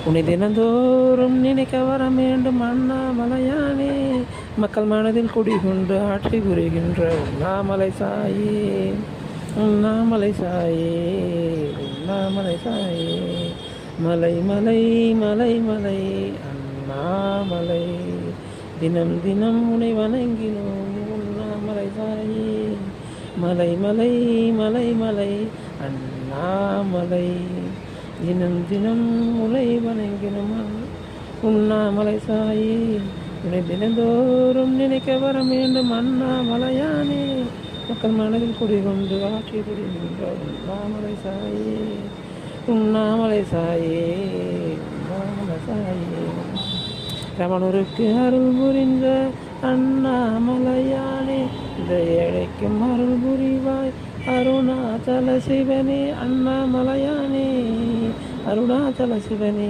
உன்னை தினந்தோறும் நினைக்க வர வேண்டும் அண்ணாமலையானே, மக்கள் மனதில் குடிகொண்டு ஆட்சி புரிகின்ற உண்ணாமலை சாயே, உண்ணாமலை சாயே, உண்ணாமலை சாயே. மலை மலை மலை மலை அண்ணாமலை, தினம் தினம் உன்னை வணங்கினோம் உண்ணாமலை சாயே. மலை மலை மலை மலை அண்ணாமலை, தினம் தினம் உன்னை வணங்கினோம் உண்ணாமலை சாயே. உன்னை தினந்தோறும் நினைக்க வர வேண்டும் அண்ணாமலையானே, மக்கள் மனதில் குடிகொண்டு ஆட்சி புரிகின்ற உண்ணாமலை சாயே, உண்ணாமலை சாயே, உண்ணாமலை சாயே. ரமணருக்கு அருள் புரிந்த அண்ணாமலையானே, இந்த ஏழைக்கும் அருள் புரிவாய் அருணாச்சல சிவனே. அண்ணாமலையானே, அருணாச்சல சிவனே.